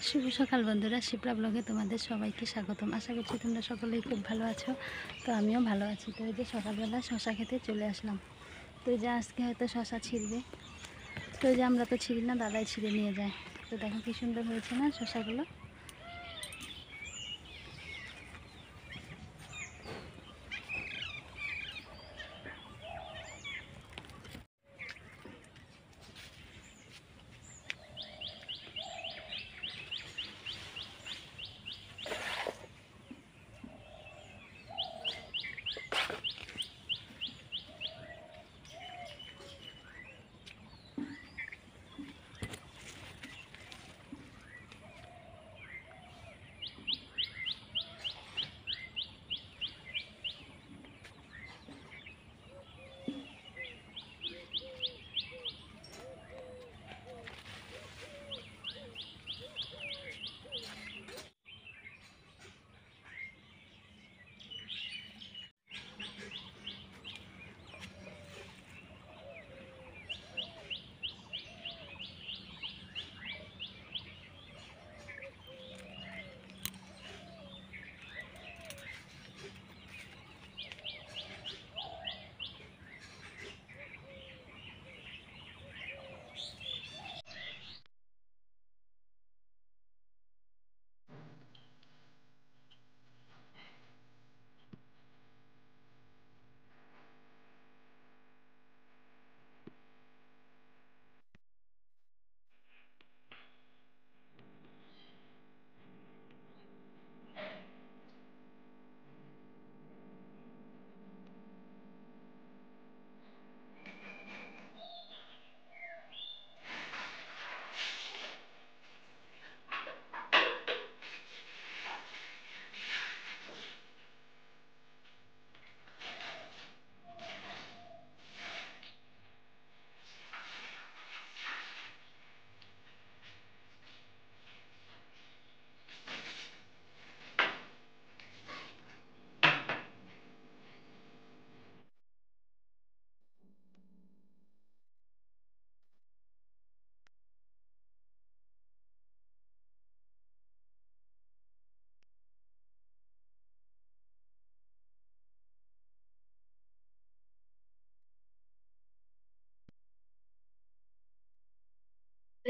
শুভ সকাল বন্ধুরা, শিপ্রা ব্লগে তোমাদের সবাইকে স্বাগতম। আশা করছি তোমরা সকলেই খুব ভালো আছো। তো আমিও ভালো আছি। তো এই যে সকালবেলা শশা খেতে চলে আসলাম। তো এই যে আজকে হয়তো শশা ছিঁড়বে। তো এই যে আমরা তো ছিঁড়ি না, দাদাই ছিঁড়ে নিয়ে যায়। তো দেখো কি সুন্দর হয়েছে না শশাগুলো।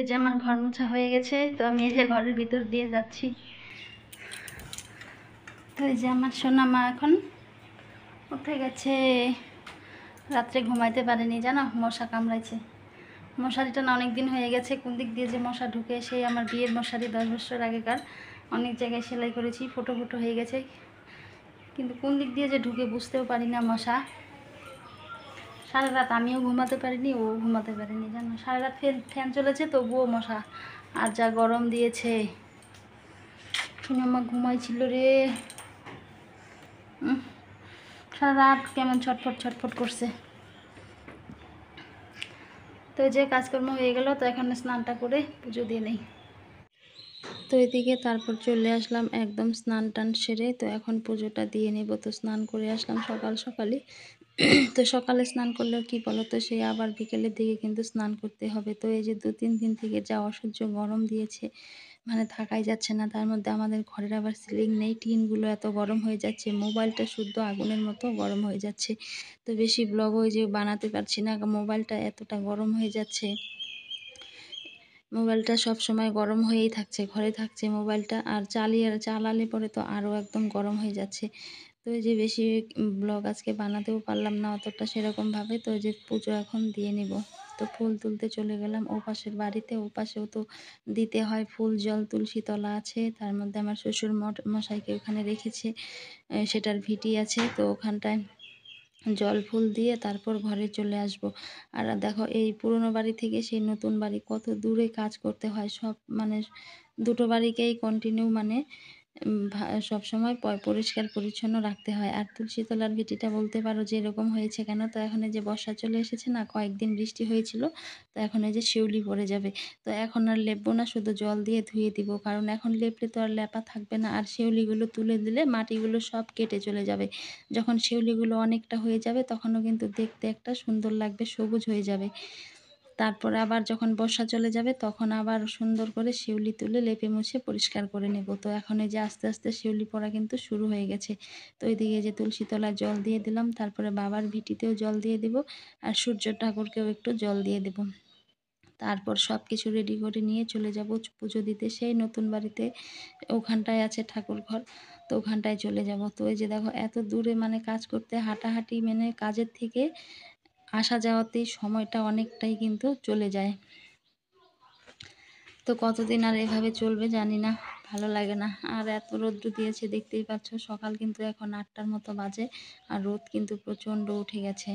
এই যে আমার ঘর মোছা হয়ে গেছে। তো আমি এই যে ঘরের ভিতর দিয়ে যাচ্ছি। তো এই যে আমার সোনা মা এখন উঠে গেছে। রাত্রে ঘুমাইতে পারেনি জানো, মশা কামড়াইছে। মশারিটা না অনেক দিন হয়ে গেছে, কোন দিক দিয়ে যে মশা ঢুকে, সেই আমার বিয়ের মশারি 10 বছর আগেকার। অনেক জায়গায় সেলাই করেছি, ফুটো ফুটো হয়ে গেছে, কিন্তু কোন দিক দিয়ে যে ঢুকে বুঝতেও পারি না মশা। সারা রাত আমিও ঘুমাতে পারিনি, ও ঘুমাতে পারিনি জানো। সারা রাত ফ্যান চলেছে, তবুও মশা। আর যা গরম দিয়েছে, আমার ঘুমাইছিল রে। সারা রাত কেমন ছটফট ছটফট করছে। তো যে কাজকর্ম হয়ে গেল, তো এখন স্নানটা করে পুজো দিয়ে নেই। তো এদিকে তারপর চলে আসলাম একদম স্নান টান সেরে। তো এখন পুজোটা দিয়ে নেব। তো স্নান করে আসলাম সকাল সকালে। তো সকালে স্নান করলেও কি বলো তো, সেই আবার বিকেলের দিকে কিন্তু স্নান করতে হবে। তো এই যে 2-3 দিন থেকে যা অসহ্য গরম দিয়েছে, মানে থাকাই যাচ্ছে না। তার মধ্যে আমাদের ঘরের আবার সিলিং নেই, টিনগুলো এত গরম হয়ে যাচ্ছে, মোবাইলটা শুদ্ধ আগুনের মতো গরম হয়ে যাচ্ছে। তো বেশি ব্লগ ওই যে বানাতে পারছি না, মোবাইলটা এতটা গরম হয়ে যাচ্ছে। মোবাইলটা সব সময় গরম হয়েই থাকছে, ঘরে থাকছে মোবাইলটা, আর চালালে পরে তো আরও একদম গরম হয়ে যাচ্ছে। তো এই যে বেশি ব্লগ আজকে বানাতেও পারলাম না অতটা সেরকমভাবে। তো এই যে পুজো এখন দিয়ে নিব। তো ফুল তুলতে চলে গেলাম ও পাশের বাড়িতে। ও পাশেও তো দিতে হয় ফুল, জল, তুলসী তলা আছে। তার মধ্যে আমার শ্বশুর মশাইকে ওখানে রেখেছে, সেটার ভিটি আছে। তো ওখানটায় জল ফুল দিয়ে তারপর ঘরে চলে আসব। আর দেখো, এই পুরনো বাড়ি থেকে সেই নতুন বাড়ি কত দূরে কাজ করতে হয়। সব মানে দুটো বাড়িকেই কন্টিনিউ মানে সব সময় পরিষ্কার পরিচ্ছন্ন রাখতে হয়। আর তুলসীতলার ভিটিটা বলতে পারো যে এরকম হয়েছে কেন, তো এখন এই যে বর্ষা চলে এসেছে না, কয়েকদিন বৃষ্টি হয়েছিল, তো এখন এই যে শিউলি পড়ে যাবে। তো এখন আর লেপবো না, শুধু জল দিয়ে ধুয়ে দিব, কারণ এখন লেপলে তো আর লেপা থাকবে না। আর শিউলিগুলো তুলে দিলে মাটিগুলো সব কেটে চলে যাবে। যখন শিউলিগুলো অনেকটা হয়ে যাবে, তখনও কিন্তু দেখতে একটা সুন্দর লাগবে, সবুজ হয়ে যাবে। তারপরে আবার যখন বর্ষা চলে যাবে তখন আবার সুন্দর করে শিউলি তুলে লেপে মুছে পরিষ্কার করে নেব। তো এখন এই যে আস্তে আস্তে শিউলি পড়া কিন্তু শুরু হয়ে গেছে। তো ওইদিকে যে তুলসী তলায় জল দিয়ে দিলাম, তারপরে বাবার ভিটিতেও জল দিয়ে দেব, আর সূর্য ঠাকুরকেও একটু জল দিয়ে দেব। তারপর সব কিছু রেডি করে নিয়ে চলে যাব পুজো দিতে সেই নতুন বাড়িতে। ওখানটায় আছে ঠাকুর ঘর, তো ওখানটায় চলে যাব। তো এই যে দেখো এত দূরে মানে কাজ করতে হাঁটাহাঁটি মানে কাজের থেকে আসা যাওয়াতেই সময়টা অনেকটাই কিন্তু চলে যায়। তো কতদিন আর এভাবে চলবে জানি না, ভালো লাগে না। আর এত রৌদ্র দিয়েছে দেখতেই পাচ্ছ, সকাল কিন্তু এখন 8টার মতো বাজে, আর রোদ কিন্তু প্রচণ্ড উঠে গেছে।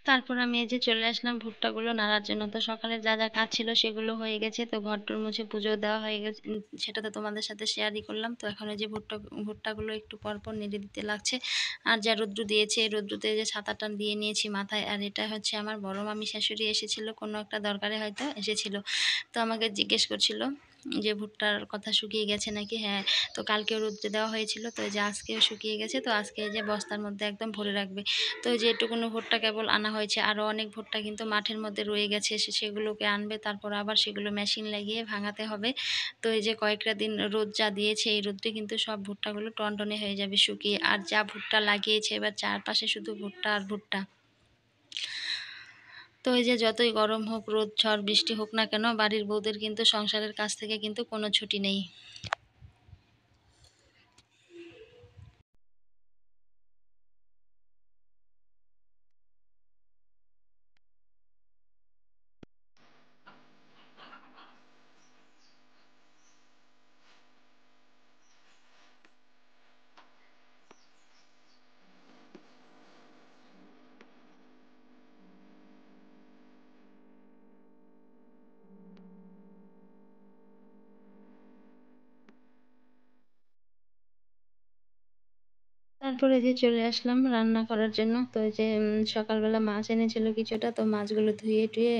তারপর আমি এই যে চলে আসলাম ভুট্টাগুলো নাড়ার জন্য। তো সকালে যা যা কাজ ছিল সেগুলো হয়ে গেছে, তো ঘরটর মুছে পুজো দেওয়া হয়ে গেছে, সেটা তো তোমাদের সাথে শেয়ারই করলাম। তো এখন এই যে ভুট্টাগুলো একটু পরপর নেড়ে দিতে লাগছে। আর যা রৌদ্র দিয়েছে, এই রৌদ্রতে যে ছাতাটা দিয়ে নিয়েছি মাথায়। আর এটা হচ্ছে আমার বড় মামি শাশুড়ি এসেছিল, কোনো একটা দরকারে হয়তো এসেছিল, তো আমাকে জিজ্ঞেস করছিল যে ভুট্টার কথা শুকিয়ে গেছে নাকি। হ্যাঁ, তো কালকেও রোদ্রে দেওয়া হয়েছিল, তো এই যে আজকেও শুকিয়ে গেছে। তো আজকে এই যে বস্তার মধ্যে একদম ভরে রাখবে। তো এই যে এটুকুনো ভুট্টা কেবল আনা হয়েছে, আরও অনেক ভুট্টা কিন্তু মাঠের মধ্যে রয়ে গেছে, সেগুলোকে আনবে, তারপর আবার সেগুলো মেশিন লাগিয়ে ভাঙাতে হবে। তো এই যে কয়েকটা দিন রোদ যা দিয়েছে, এই রোদ্রে কিন্তু সব ভুট্টাগুলো টনটনে হয়ে যাবে শুকিয়ে। আর যা ভুট্টা লাগিয়েছে এবার চারপাশে শুধু ভুট্টা আর ভুট্টা। তো এই যে যতই গরম হোক, রোদ ঝড় বৃষ্টি হোক না কেন, বাড়ির বউদের কিন্তু সংসারের কাজ থেকে কিন্তু কোনো ছুটি নেই। তারপরে যে চলে আসলাম রান্না করার জন্য। তো এই যে সকালবেলা মাছ এনেছিল কিছুটা, তো মাছগুলো ধুয়ে টুয়ে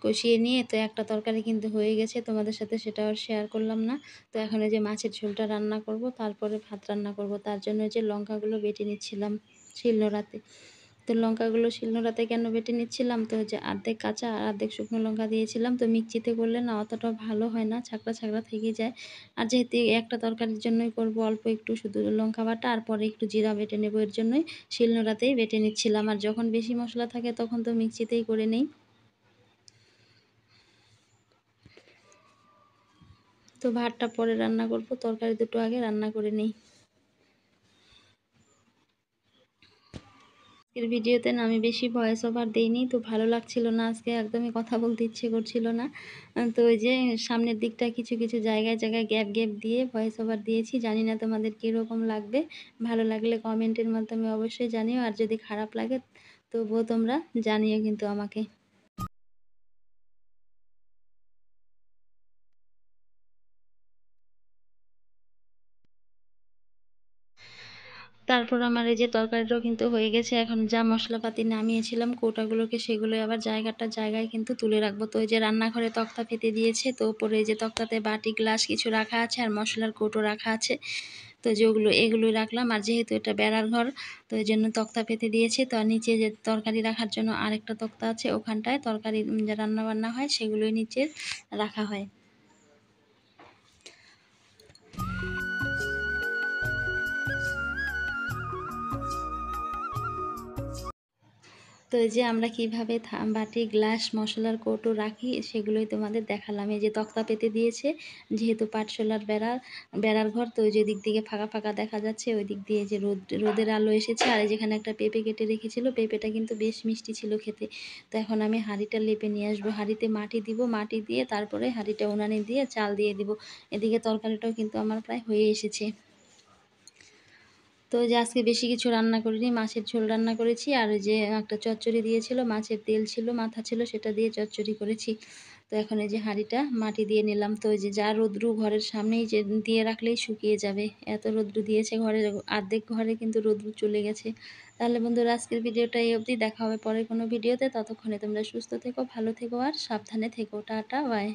কষিয়ে নিয়ে তো একটা তরকারি কিন্তু হয়ে গেছে, তোমাদের সাথে সেটা আর শেয়ার করলাম না। তো এখন এই যে মাছের ঝোলটা রান্না করব, তারপরে ভাত রান্না করব। তার জন্য এই যে লঙ্কাগুলো বেটে নিচ্ছিলাম শিলনোড়াতে। তো লঙ্কাগুলো শিলনোড়াতে কেন বেটে নিচ্ছিলাম, তো যে অর্ধেক কাঁচা আর অর্ধেক শুকনো লঙ্কা দিয়েছিলাম। তো মিক্সিতে করলে না অতটা ভালো হয় না, ছাকড়া ছাকড়া থেকে যায়। আর যেহেতু একটা তরকারির জন্যই করব, অল্প একটু শুধু লঙ্কা বাটা আর পরে একটু জিরা বেটে নেব, এর জন্যই শিলনোড়াতেই বেটে নিচ্ছিলাম। আর যখন বেশি মশলা থাকে তখন তো মিক্সিতেই করে নেই। তো ভাতটা পরে রান্না করব, তরকারি দুটো আগে রান্না করে নিই। আজকের ভিডিওতে না আমি বেশি ভয়েস ওভার দেইনি, তো ভালো লাগছিল না আজকে, একদমই কথা বলতে ইচ্ছে করছিল না। তো ওই যে সামনের দিকটা কিছু কিছু জায়গায় জায়গায় গ্যাপ গ্যাপ দিয়ে ভয়েস ওভার দিয়েছি। জানি না তোমাদের কীরকম লাগবে, ভালো লাগলে কমেন্টের মাধ্যমে অবশ্যই জানিও, আর যদি খারাপ লাগে তবুও তোমরা জানিও কিন্তু আমাকে। তারপর আমার এই যে তরকারিটাও কিন্তু হয়ে গেছে। এখন যা মশলাপাতি নামিয়েছিলাম কৌটাগুলোকে সেগুলো আবার জায়গায় কিন্তু তুলে রাখবো। তো এই যে রান্নাঘরে তক্তা পেতে দিয়েছে, তো ওপরে এই যে তক্তাতে বাটি গ্লাস কিছু রাখা আছে আর মশলার কৌটো রাখা আছে। তো যে এগুলোই রাখলাম। আর যেহেতু এটা বেড়ার ঘর, তো এই জন্য তক্তা পেতে দিয়েছে। তো আর নিচে যে তরকারি রাখার জন্য আরেকটা তক্তা আছে, ওখানটায় তরকারি যে রান্না বান্না হয় সেগুলোই নিচে রাখা হয়। তো এই যে আমরা কিভাবে বাটি গ্লাস মশলার কৌটো রাখি সেগুলোই তোমাদের দেখালাম। এই যে তক্তা পেতে দিয়েছে, যেহেতু পাটশোলার বেড়ার ঘর, তো ওই যে দিক দিকে ফাঁকা ফাঁকা দেখা যাচ্ছে, ওই দিক দিয়ে যে রোদের আলো এসেছে। আর যেখানে একটা পেঁপে কেটে রেখেছিল, পেঁপেটা কিন্তু বেশ মিষ্টি ছিল খেতে। তো এখন আমি হাঁড়িটা লেপে নিয়ে আসবো, হাঁড়িতে মাটি দিব, মাটি দিয়ে তারপরে হাঁড়িটা উনানে দিয়ে চাল দিয়ে দিব। এদিকে তরকারিটাও কিন্তু আমার প্রায় হয়ে এসেছে। তো যে আজকে বেশি কিছু রান্না করিনি, মাছের ঝোল রান্না করেছি আর ওই যে একটা চচ্চড়ি দিয়েছিল, মাছের তেল ছিল, মাথা ছিল, সেটা দিয়ে চচ্চড়ি করেছি। তো এখন এই যে হাঁড়িটা মাটি দিয়ে নিলাম। তো ওই যে যা রোদ্রু ঘরের সামনেই যে দিয়ে রাখলেই শুকিয়ে যাবে, এত রোদ্রু দিয়েছে ঘরের অর্ধেক ঘরে কিন্তু রোদ্রু চলে গেছে। তাহলে বন্ধুরা আজকের ভিডিওটা এই অবধি, দেখা হবে পরের কোনো ভিডিওতে। ততক্ষণে তোমরা সুস্থ থেকো, ভালো থেকো আর সাবধানে থেকো। Tata, by.